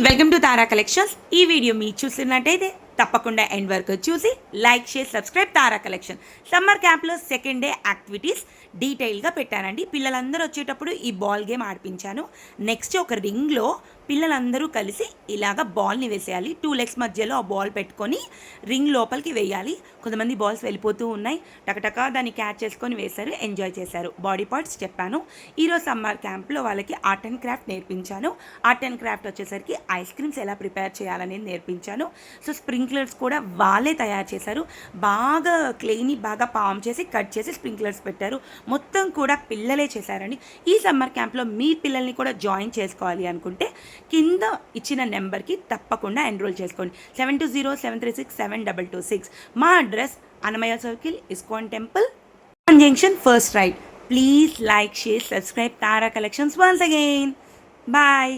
Welcome to Tara collections. ఈ video మీరు చూస్తున్నట్టయితే తప్పకుండా ఎండ్ వరకు చూసి like share subscribe. Tara collection summer క్యాంప్లో సెకండ్ డే యాక్టివిటీస్ డీటెయిల్గా పెట్టానండి. పిల్లలందరూ వచ్చేటప్పుడు ఈ బాల్ గేమ్ ఆడిపించాను. నెక్స్ట్ ఒక రింగ్లో పిల్లలందరూ కలిసి ఇలాగ బాల్ని వేసేయాలి. 2 లెగ్స్ మధ్యలో ఆ బాల్ పెట్టుకొని రింగ్ లోపలికి వేయాలి. కొంతమంది బాల్స్ వెళ్ళిపోతూ ఉన్నాయి, టకటకా దాన్ని క్యాచ్ చేసుకొని వేశారు, ఎంజాయ్ చేశారు. బాడీ పార్ట్స్ చెప్పాను. ఈరోజు సమ్మర్ క్యాంప్లో వాళ్ళకి ఆర్ట్ అండ్ క్రాఫ్ట్ నేర్పించాను. ఆర్ట్ అండ్ క్రాఫ్ట్ వచ్చేసరికి ఐస్ క్రీమ్స్ ఎలా ప్రిపేర్ చేయాలనేది నేర్పించాను. సో స్ప్రింక్లర్స్ కూడా వాళ్ళే తయారు చేశారు. బాగా క్లేని బాగా పామ్ చేసి కట్ చేసి స్ప్రింక్లర్స్ పెట్టారు. మొత్తం కూడా పిల్లలే చేశారండి. ఈ సమ్మర్ క్యాంప్లో మీ పిల్లల్ని కూడా జాయిన్ చేసుకోవాలి అనుకుంటే కింద ఇచ్చిన నెంబర్కి తప్పకుండా ఎన్రోల్ చేసుకోండి. 7207367226. మా address Annamayya circle, ISKCON temple, junction, first right. Please like share subscribe Tara collections once again. Bye.